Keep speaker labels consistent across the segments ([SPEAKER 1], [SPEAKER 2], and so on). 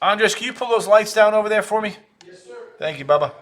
[SPEAKER 1] Andres, can you pull those lights down over there for me?
[SPEAKER 2] Yes, sir.
[SPEAKER 1] Thank you, Bubba.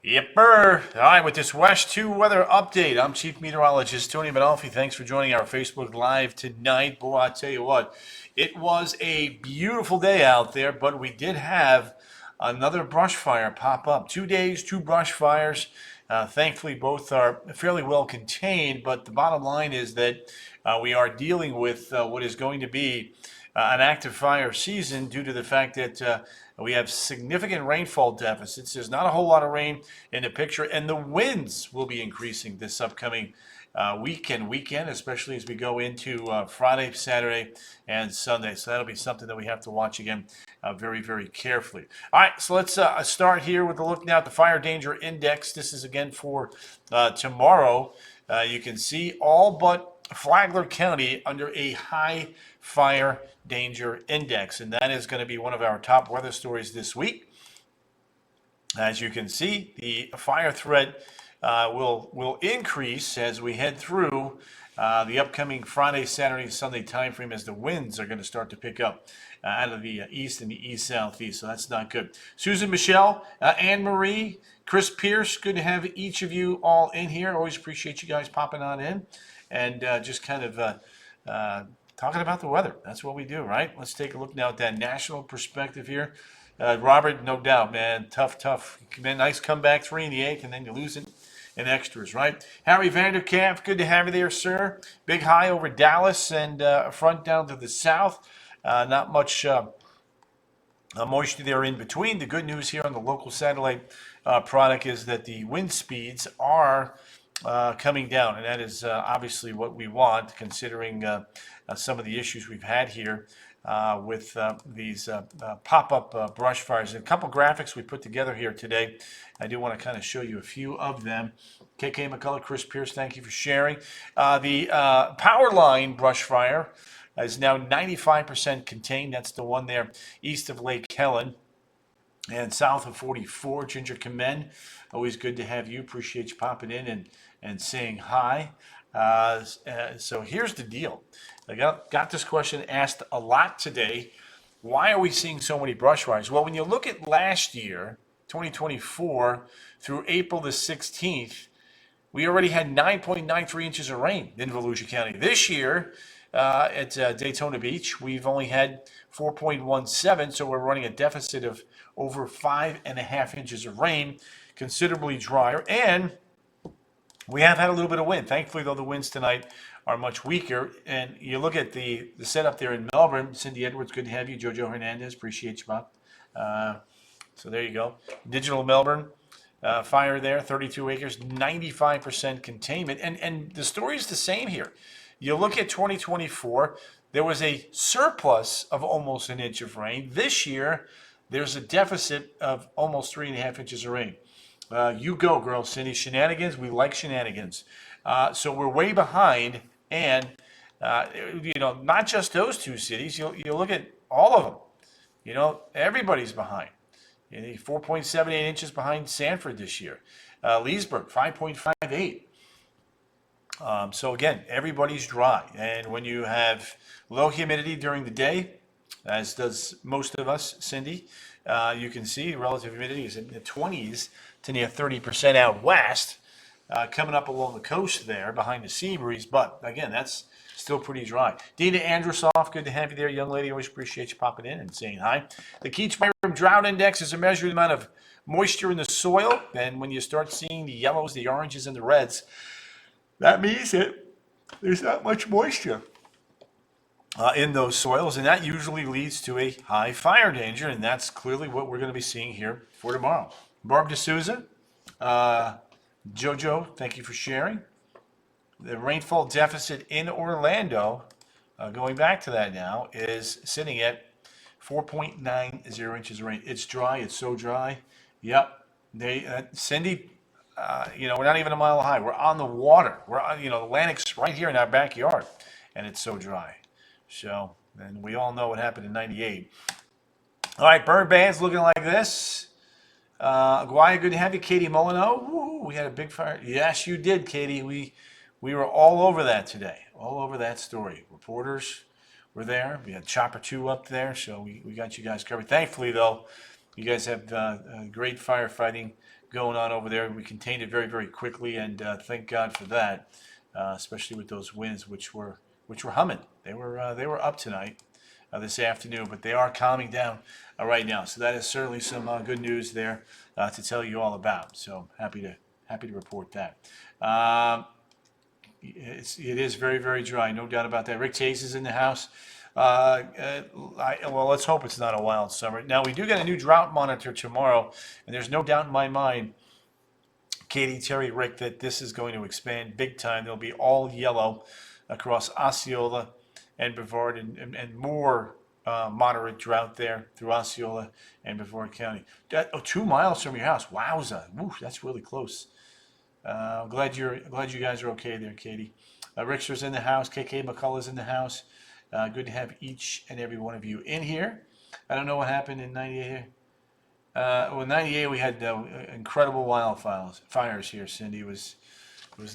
[SPEAKER 1] Yepper. All right, with this WESH 2 weather update, I'm Chief Meteorologist Tony Badolfi. Thanks for joining our Facebook Live tonight. Boy, I tell you what, it was a beautiful day out there, but we did have another brush fire pop up. 2 days, 2 brush fires. Thankfully, both are fairly well contained, but the bottom line is that we are dealing with what is going to be an active fire season due to the fact that we have significant rainfall deficits. There's not a whole lot of rain in the picture, and the winds will be increasing this upcoming weekend, especially as we go into Friday, Saturday, and Sunday. So that'll be something that we have to watch again very, very carefully. All right, so let's start here with a look now at the Fire Danger Index. This is again for tomorrow. You can see all but Flagler County under a high fire danger index, and that is going to be one of our top weather stories this week. As you can see, the fire threat will increase as we head through the upcoming Friday, Saturday, Sunday timeframe, as the winds are going to start to pick up out of the east and the east-southeast, so that's not good. Susan, Michelle, Anne Marie, Chris Pierce, good to have each of you all in here. Always appreciate you guys popping on in and just kind of talking about the weather. That's what we do, right? Let's take a look now at that national perspective here. Robert, no doubt, man. Tough. Nice comeback, 3 in the 8th, and then you lose it in extras, right? Harry Vanderkamp, good to have you there, sir. Big high over Dallas and front down to the south. Not much moisture there in between. The good news here on the local satellite product is that the wind speeds are coming down, and that is obviously what we want, considering some of the issues we've had here with these pop-up brush fires. And a couple graphics we put together here today. I do want to kind of show you a few of them. KK McCullough, Chris Pierce, thank you for sharing. The power line brush fire is now 95% contained. That's the one there east of Lake Helen and south of 44. Ginger Kamen, always good to have you. Appreciate you popping in and saying hi. So here's the deal. I got this question asked a lot today. Why are we seeing so many brush fires? Well, when you look at last year, 2024, through April the 16th, we already had 9.93 inches of rain in Volusia County. This year, at Daytona Beach, we've only had 4.17, so we're running a deficit of over 5.5 inches of rain, considerably drier, and we have had a little bit of wind. Thankfully, though, the winds tonight are much weaker. And you look at the setup there in Melbourne. Cindy Edwards, good to have you. Jojo Hernandez, appreciate you, Bob. So there you go. Digital Melbourne, fire there, 32 acres, 95% containment. And the story is the same here. You look at 2024, there was a surplus of almost an inch of rain. This year, there's a deficit of almost 3.5 inches of rain. You go, girl, Cindy. Shenanigans, we like shenanigans. So we're way behind, and not just those two cities. You look at all of them. Everybody's behind. 4.78 inches behind Sanford this year. Leesburg, 5.58. So again, everybody's dry, and when you have low humidity during the day, as does most of us, Cindy, you can see relative humidity is in the 20s to near 30% out west, coming up along the coast there behind the sea breeze. But again, that's still pretty dry. Dina Andrusoff, good to have you there, young lady. Always appreciate you popping in and saying hi. The Keats-Byram Drought Index is a measure of the amount of moisture in the soil, and when you start seeing the yellows, the oranges, and the reds, that means that there's not much moisture in those soils, and that usually leads to a high fire danger, and that's clearly what we're going to be seeing here for tomorrow. Barb D'Souza, Jojo, thank you for sharing. The rainfall deficit in Orlando, going back to that now, is sitting at 4.90 inches of rain. It's dry. It's so dry. Yep. Cindy, we're not even a mile high. We're on the water. We're on, the Atlantic's right here in our backyard, and it's so dry. So, and we all know what happened in '98. All right, burn bands looking like this. Aguaya, good to have you. Katie Molyneux, woo, we had a big fire. Yes, you did, Katie. We were all over that today, all over that story. Reporters were there. We had Chopper 2 up there, so we got you guys covered. Thankfully, though, you guys have great firefighting going on over there. We contained it very, very quickly, and thank God for that, especially with those winds, which were humming. They were up tonight, this afternoon, but they are calming down right now. So that is certainly some good news there to tell you all about. So happy to report that. It is very, very dry, no doubt about that. Rick Chase is in the house. Well, let's hope it's not a wild summer. Now, we do get a new drought monitor tomorrow, and there's no doubt in my mind, Katie, Terry, Rick, that this is going to expand big time. There'll be all yellow across Osceola and Brevard, and more moderate drought there through Osceola and Brevard County. 2 miles from your house. Wowza. Woo, that's really close. Glad you guys are okay there, Katie. Rickster's in the house. KK McCullough's in the house. Good to have each and every one of you in here. I don't know what happened in 98 here. Well, 98 we had incredible wildfires here, Cindy. It was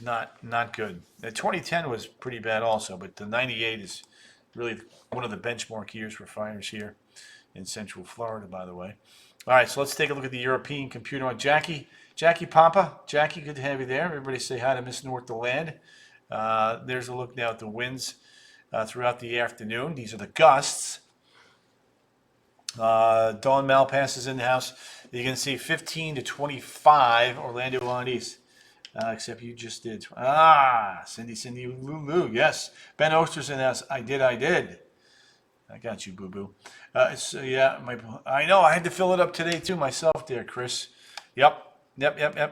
[SPEAKER 1] not good. The 2010 was pretty bad also, but the 98 is really one of the benchmark years for fires here in Central Florida, by the way. All right, so let's take a look at the European computer on Jackie Papa. Jackie, good to have you there. Everybody say hi to Miss North the Land. There's a look now at the winds throughout the afternoon. These are the gusts. Dawn Malpass is in the house. You can see 15 to 25 Orlando on East. Except you just did. Cindy, Lulu, yes. Ben Oster's in the house. I did. I got you, boo-boo. Yeah, I know. I had to fill it up today, too, myself there, Chris. Yep.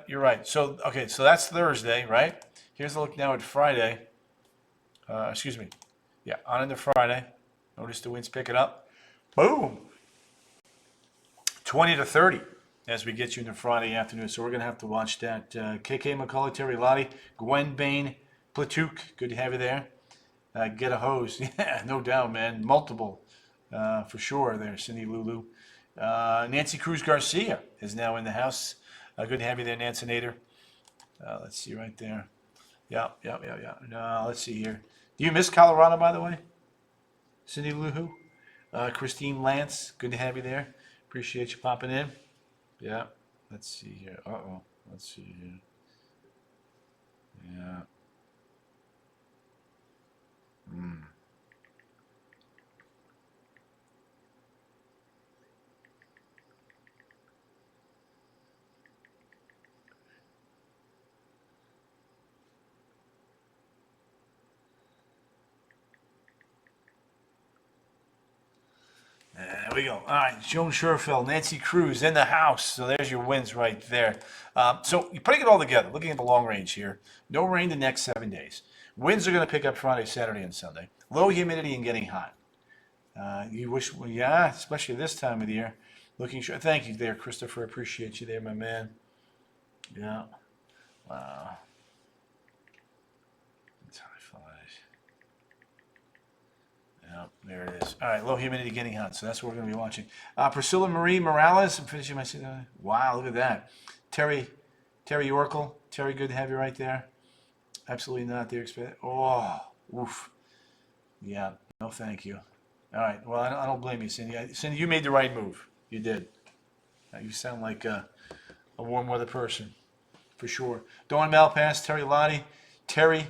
[SPEAKER 1] You're right. So, okay, so that's Thursday, right? Here's a look now at Friday. Excuse me. Yeah, on into Friday. Notice the winds picking up. Boom. 20 to 30 as we get you into Friday afternoon. So we're going to have to watch that. KK McCullough, Terry Lottie, Gwen Bain, Platook, good to have you there. Get a hose. Yeah, no doubt, man. Multiple for sure there, Cindy Lulu. Nancy Cruz Garcia is now in the house. Good to have you there, Nancy Nader. Let's see right there. Yeah. No, let's see here. Do you miss Colorado, by the way? Cindy Lulu? Christine Lance, good to have you there. Appreciate you popping in. Yeah. Let's see here. Let's see here. Yeah. There we go. All right, Joan Scherfeld, Nancy Cruz in the house. So there's your wins right there. So you're putting it all together, looking at the long range here. No rain the next 7 days. Winds are going to pick up Friday, Saturday, and Sunday. Low humidity and getting hot. You wish, well, yeah, especially this time of the year. Looking sure. Thank you there, Christopher. Appreciate you there, my man. Yeah. Wow. Yep, there it is. All right, low humidity getting hot, so that's what we're going to be watching. Priscilla Marie Morales, I'm finishing my. Wow, look at that. Terry Oracle. Terry, good to have you right there. Absolutely not there. Oh, oof. Yeah, no thank you. All right, well, I don't blame you, Cindy. Cindy, you made the right move. You did. You sound like a warm weather person, for sure. Dawn Malpass, Terry Lottie, Jerry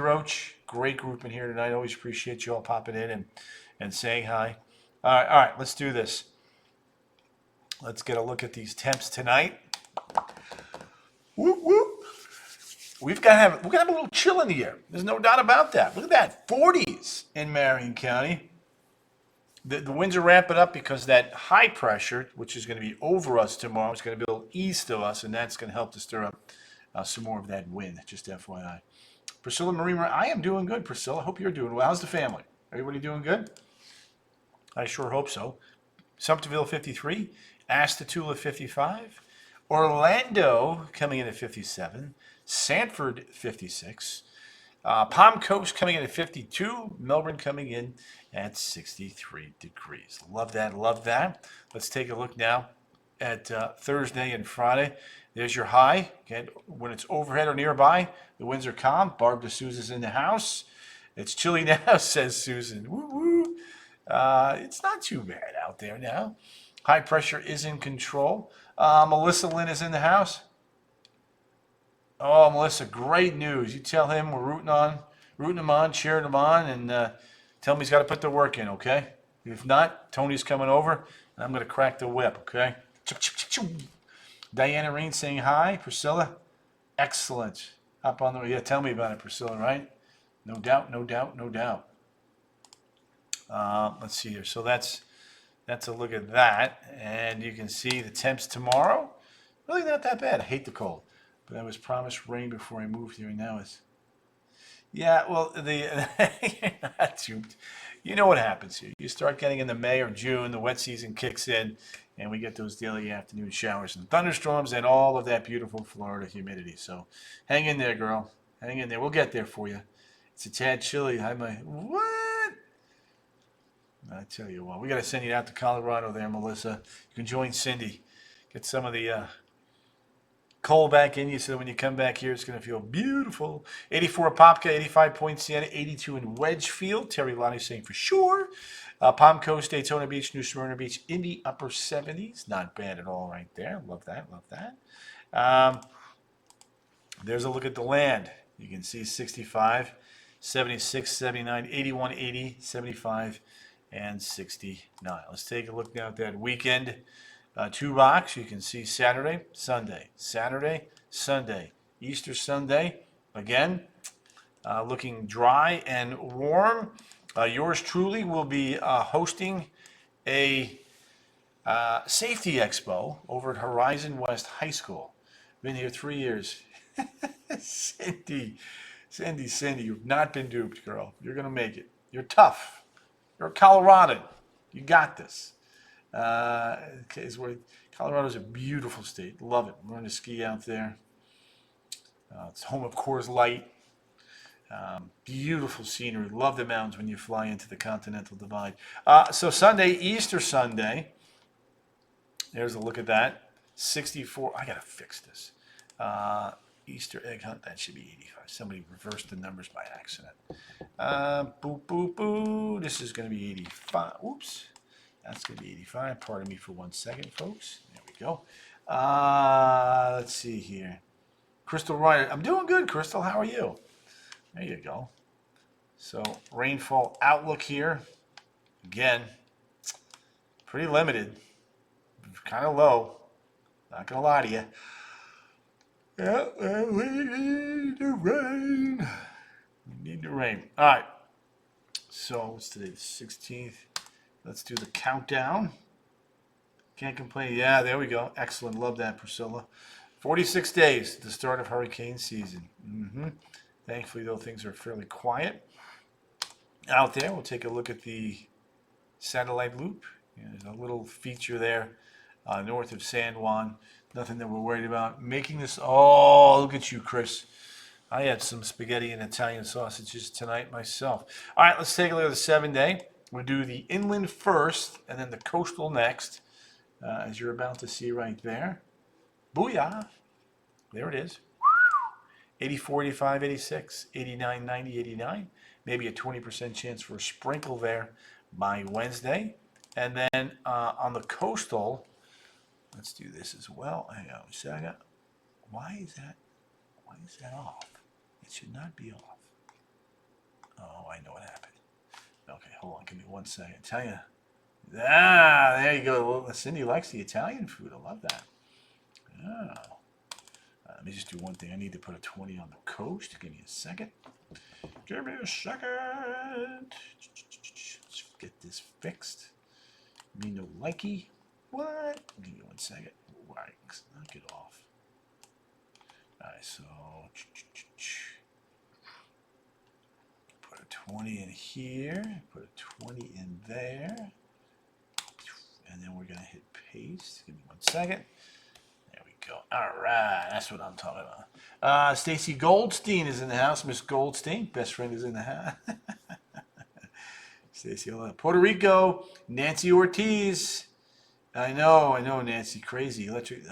[SPEAKER 1] Roach. Great group in here tonight. Always appreciate you all popping in and saying hi. All right, let's do this. Let's get a look at these temps tonight. Whoop, whoop. We're gonna have a little chill in the air. There's no doubt about that. Look at that, 40s in Marion County. The winds are ramping up because that high pressure, which is going to be over us tomorrow, is going to build east of us, and that's going to help to stir up some more of that wind. Just FYI. Priscilla Marie, I am doing good, Priscilla. Hope you're doing well. How's the family? Everybody doing good? I sure hope so. Sumterville 53, Ashtatula 55, Orlando coming in at 57, Sanford 56, Palm Coast coming in at 52. Melbourne coming in at 63 degrees. Love that. Love that. Let's take a look now at Thursday and Friday. There's your high. Okay, when it's overhead or nearby, the winds are calm. Barb D'Souza's in the house. It's chilly now, says Susan. Woo woo. It's not too bad out there now. High pressure is in control. Melissa Lynn is in the house. Oh, Melissa, great news. You tell him we're rooting him on, cheering him on, and tell him he's got to put the work in, okay? If not, Tony's coming over, and I'm going to crack the whip, okay? Diana Rain saying hi. Priscilla, excellent. Hop on the, yeah, tell me about it, Priscilla, right? No doubt, no doubt, no doubt. Let's see here. So that's a look at that, and you can see the temps tomorrow. Really not that bad. I hate the cold. But I was promised rain before I moved here, and now it's... Yeah, well, you know what happens here. You start getting into May or June, the wet season kicks in, and we get those daily afternoon showers and thunderstorms and all of that beautiful Florida humidity. So hang in there, girl. Hang in there. We'll get there for you. It's a tad chilly. What? I tell you what, we got to send you out to Colorado there, Melissa. You can join Cindy. Get some of the... cold back in you, so when you come back here, it's going to feel beautiful. 84 Apopka, 85 Point Siena, 82 in Wedgefield. Terry Lonnie saying for sure. Palm Coast, Daytona Beach, New Smyrna Beach in the upper 70s. Not bad at all right there. Love that, love that. There's a look at the land. You can see 65, 76, 79, 81, 80, 75, and 69. Let's take a look now at that weekend. Two rocks, you can see Saturday, Sunday, Saturday, Sunday, Easter Sunday. Again, looking dry and warm. Yours truly will be hosting a safety expo over at Horizon West High School. Been here 3 years. Cindy, you've not been duped, girl. You're going to make it. You're tough. You're a Coloradan. You got this. Colorado's a beautiful state. Love it. Learn to ski out there. It's home of Coors Light. Beautiful scenery. Love the mountains when you fly into the Continental Divide. So Sunday, Easter Sunday. There's a look at that. 64. I gotta fix this. Easter egg hunt. That should be 85. Somebody reversed the numbers by accident. Boo, boo, boo. This is gonna be 85. Oops. That's going to be 85. Pardon me for 1 second, folks. There we go. Let's see here. Crystal Ryder. I'm doing good, Crystal. How are you? There you go. So, rainfall outlook here. Again, pretty limited. Kind of low. Not going to lie to you. Yeah, we need the rain. We need the rain. All right. So, what's today? The 16th. Let's do the countdown. Can't complain. Yeah, there we go. Excellent. Love that, Priscilla. 46 days, the start of hurricane season. Thankfully, though, things are fairly quiet out there. We'll take a look at the satellite loop. There's a little feature there north of San Juan. Nothing that we're worried about. Making this... Oh, look at you, Chris. I had some spaghetti and Italian sausages tonight myself. All right, let's take a look at the 7-day. We'll do the inland first, and then the coastal next, as you're about to see right there. Booyah! There it is. 84, 85, 86, 89, 90, 89. Maybe a 20% chance for a sprinkle there by Wednesday. And then on the coastal, let's do this as well. Hang on a second. Why is that off? It should not be off. Oh, I know what happened. Okay, hold on. Give me 1 second. Tell you. There you go. Cindy likes the Italian food. I love that. Yeah. Let me just do one thing. I need to put a 20 on the coast. Give me a second. Give me a second. Let's get this fixed. Me no likey. What? Give me 1 second. Right. Knock it off. All right, so... Put a 20 in here, put a 20 in there, and then we're going to hit paste. Give me 1 second. There we go. All right, that's what I'm talking about. Stacy Goldstein is in the house. Miss Goldstein, best friend, is in the house. Stacy, Puerto Rico, Nancy Ortiz. I know, Nancy, crazy electric.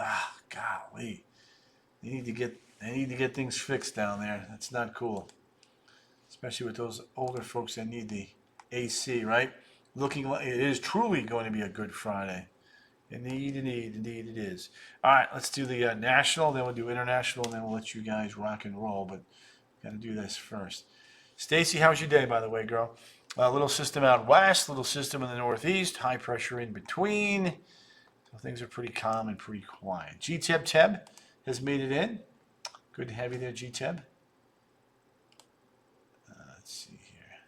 [SPEAKER 1] Golly, they need to get things fixed down there. That's not cool, especially with those older folks that need the AC, right? Looking like it is truly going to be a good Friday. Indeed it is. All right, let's do the national, then we'll do international, and then we'll let you guys rock and roll. But got to do this first. Stacy, how's your day, by the way, girl? Little system out west, little system in the northeast, high pressure in between. So things are pretty calm and pretty quiet. G-Teb has made it in. Good to have you there, G-Teb. Let's see here.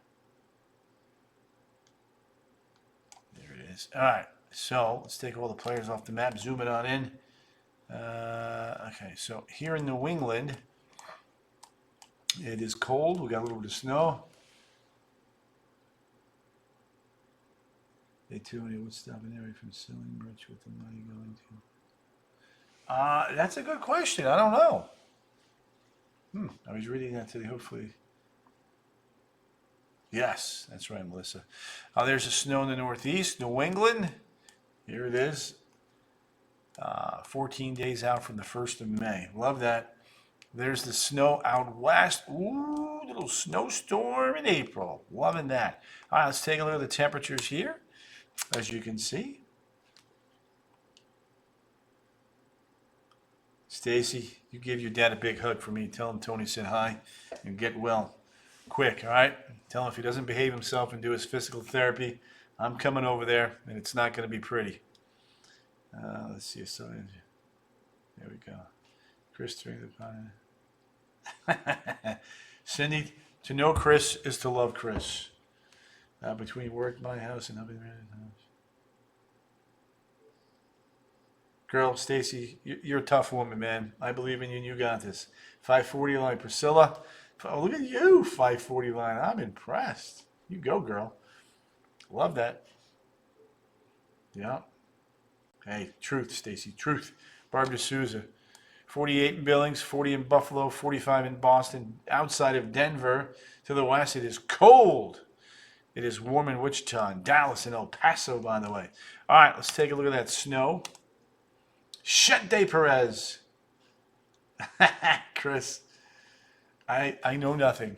[SPEAKER 1] There it is. All right. So let's take all the players off the map, zoom it on in. Okay, so here in New England, it is cold. We got a little bit of snow. They too would stop an area from selling merch with the money going to. That's a good question. I don't know. I was reading that today. Hopefully. Yes, that's right, Melissa. There's the snow in the northeast, New England. Here it is. 14 days out from the 1st of May. Love that. There's the snow out west. Ooh, little snowstorm in April. Loving that. All right, let's take a look at the temperatures here. As you can see. Stacy, you give your dad a big hug for me. Tell him Tony said hi and get well quick, all right? Tell him if he doesn't behave himself and do his physical therapy, I'm coming over there, and it's not going to be pretty. Let's see. So, there we go. Chris during the pine. Cindy, to know Chris is to love Chris. Between work, my house, and hubby rented house. Girl, Stacy, you're a tough woman, man. I believe in you, and you got this. 540 line, Priscilla. Oh, look at you, 540 line. I'm impressed. You go, girl. Love that. Yeah. Hey, truth, Stacy, truth. Barbara Souza. 48 in Billings, 40 in Buffalo, 45 in Boston. Outside of Denver, to the west, it is cold. It is warm in Wichita and Dallas and El Paso, by the way. All right, let's take a look at that snow. Shente Perez. Chris, I know nothing.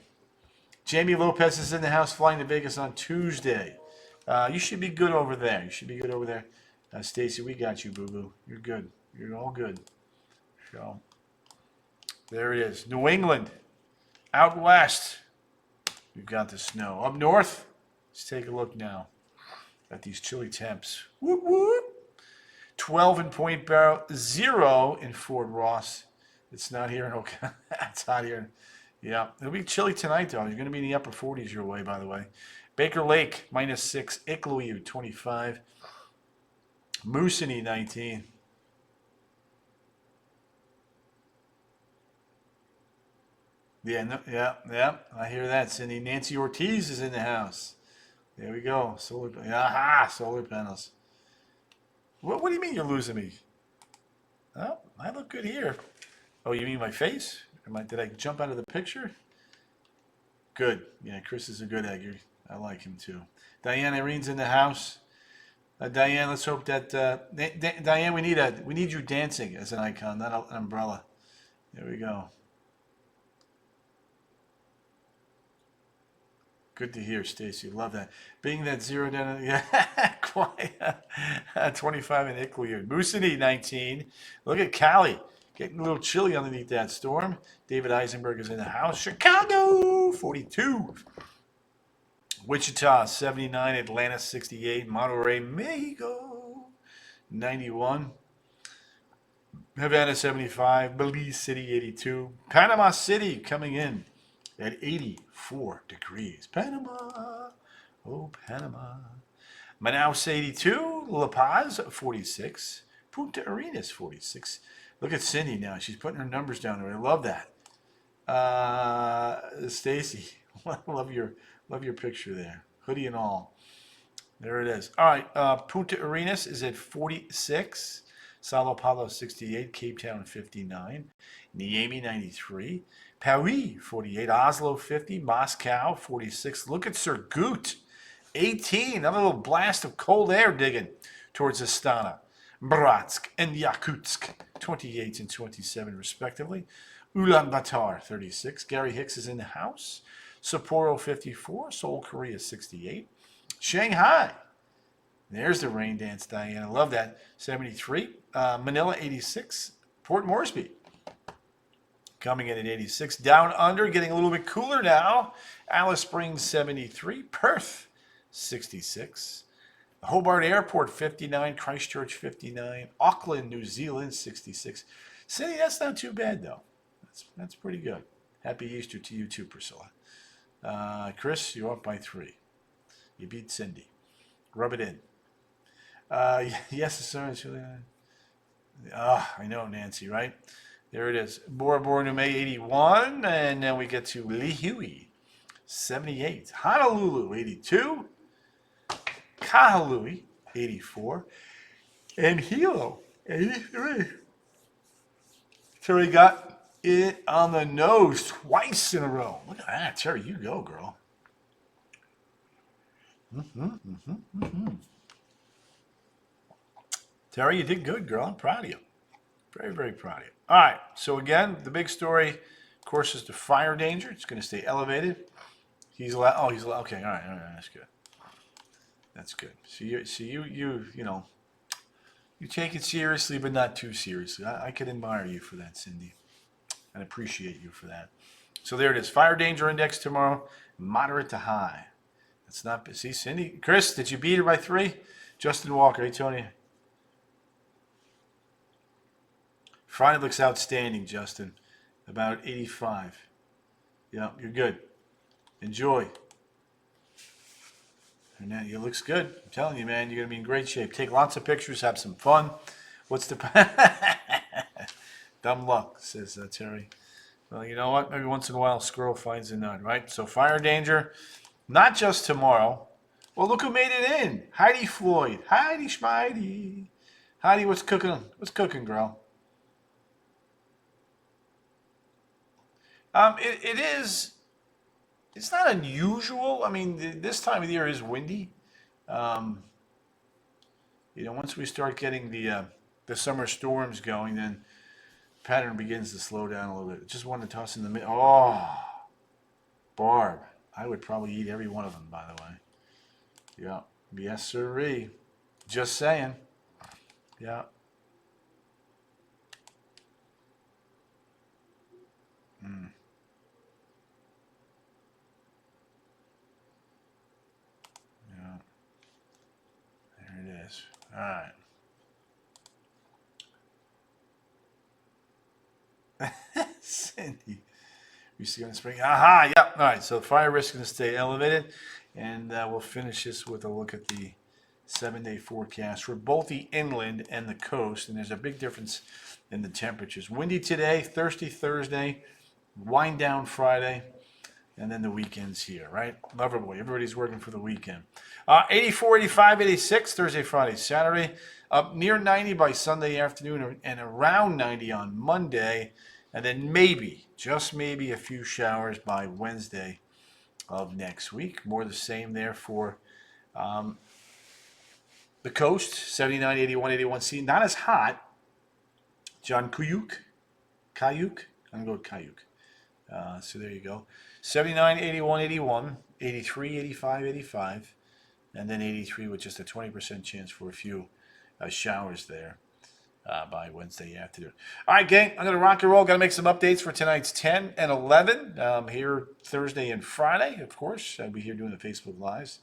[SPEAKER 1] Jamie Lopez is in the house flying to Vegas on Tuesday. You should be good over there. Stacy, we got you, boo-boo. You're good. You're all good. So, there it is. New England. Out west. We've got the snow. Up north. Let's take a look now at these chilly temps. Whoop, whoop. 12 in Point Barrow, 0 in Fort Ross. It's not here in Ocala. It's hot here. Yeah, it'll be chilly tonight, though. You're going to be in the upper 40s your way, by the way. Baker Lake, -6. Iqaluit, 25. Moosonee, 19. Yeah. I hear that, Cindy. Nancy Ortiz is in the house. There we go. Solar panels. What do you mean you're losing me? Oh, I look good here. Oh, you mean my face? Did I jump out of the picture? Good. Yeah, Chris is a good egg. I like him too. Diane Irene's in the house. Diane, let's hope that Diane, we need you dancing as an icon, not an umbrella. There we go. Good to hear, Stacy. Love that. Being that 0 down, yeah, quite. 25 in Iqaluit. Moosonee, 19. Look at Cali. Getting a little chilly underneath that storm. David Eisenberg is in the house. Chicago, 42. Wichita, 79. Atlanta, 68. Monterrey, Mexico, 91. Havana, 75. Belize City, 82. Panama City coming in at 84 degrees. Panama. Oh, Panama. Manaus, 82. La Paz, 46. Punta Arenas, 46. Look at Cindy now. She's putting her numbers down there. I love that. Stacy, love your picture there. Hoodie and all. There it is. All right. Punta Arenas is at 46. Sao Paulo 68, Cape Town 59, Niamey 93, Paris 48, Oslo 50, Moscow 46. Look at Surgut 18. Another little blast of cold air digging towards Astana. Bratsk and Yakutsk 28 and 27 respectively. Ulaanbaatar 36. Gary Hicks is in the house. Sapporo 54. Seoul, Korea 68. Shanghai. There's the rain dance, Diane. I love that. 73. Manila 86. Port Moresby coming in at 86. Down under, getting a little bit cooler now. Alice Springs 73. Perth 66. Hobart Airport 59. Christchurch 59. Auckland, New Zealand 66. Cindy, that's not too bad though. That's pretty good. Happy Easter to you too, Priscilla. Chris, you're up by 3. You beat Cindy. Rub it in. Yes, sir. I know, Nancy, right? There it is. Bora Bora Nume 81. And then we get to Lihue 78. Honolulu 82. Kahului 84. And Hilo 83. So we got it on the nose twice in a row. Look at that. Terry, you go, girl. Terry, you did good, girl. I'm proud of you. Very, very proud of you. All right. So again, the big story, of course, is the fire danger. It's going to stay elevated. He's allowed. Oh, he's allowed. Okay. All right. That's good. That's good. So you know, you take it seriously, but not too seriously. I could admire you for that, Cindy, and appreciate you for that. So there it is. Fire danger index tomorrow, moderate to high. That's not. See, Cindy, Chris, did you beat her by 3? Justin Walker, hey Tony. Friday looks outstanding, Justin. About 85. Yeah, you're good. Enjoy. And that, it looks good. I'm telling you, man, you're going to be in great shape. Take lots of pictures, have some fun. What's the... Dumb luck, says Terry. Well, you know what? Maybe once in a while, a squirrel finds a nut, right? So fire danger, not just tomorrow. Well, look who made it in. Heidi Floyd. Heidi Schmeidi. Heidi, what's cooking? What's cooking, girl? It is. It's not unusual. I mean, this time of the year is windy. Once we start getting the summer storms going, then the pattern begins to slow down a little bit. Just wanted to toss in the middle. Oh, Barb. I would probably eat every one of them, by the way. Yeah. Yes, sirree. Just saying. Yeah. Yeah. There it is. All right. Cindy. We see on the spring. Aha, yeah. All right, so the fire risk is going to stay elevated. And we'll finish this with a look at the 7-day forecast for both the inland and the coast. And there's a big difference in the temperatures. Windy today, thirsty Thursday, wind down Friday, and then the weekends here, right? Loverboy, everybody's working for the weekend. 84, 85, 86, Thursday, Friday, Saturday. Up near 90 by Sunday afternoon and around 90 on Monday. And then maybe, just maybe, a few showers by Wednesday of next week. More the same there for the coast. 79, 81, 81. See, not as hot. John Kayuk. I'm going to go with Kayuk. So there you go. 79, 81, 81. 83, 85, 85. And then 83 with just a 20% chance for a few showers there. By Wednesday afternoon. All right, gang, I'm going to rock and roll. Got to make some updates for tonight's 10 and 11 here Thursday and Friday, of course. I'll be here doing the Facebook Lives.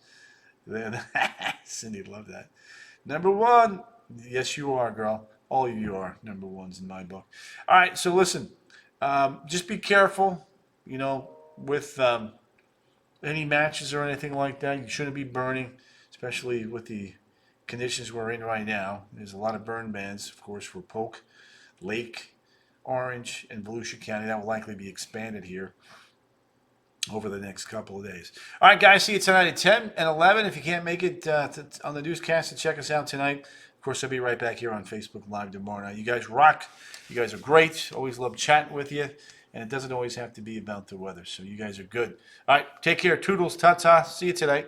[SPEAKER 1] Cindy, love that. Number 1. Yes, you are, girl. All of you are number 1s in my book. All right, so listen. Just be careful, with any matches or anything like that. You shouldn't be burning, especially with the conditions we're in right now. There's a lot of burn bans, of course, for Polk, Lake, Orange, and Volusia County. That will likely be expanded here over the next couple of days. All right, guys, see you tonight at 10 and 11. If you can't make it on the newscast to check us out tonight, Of course, I'll be right back here on Facebook Live tomorrow night. You guys rock. You guys are great. Always love chatting with you. And it doesn't always have to be about the weather. So you guys are good. All right, take care. Toodles, ta-ta. See you tonight.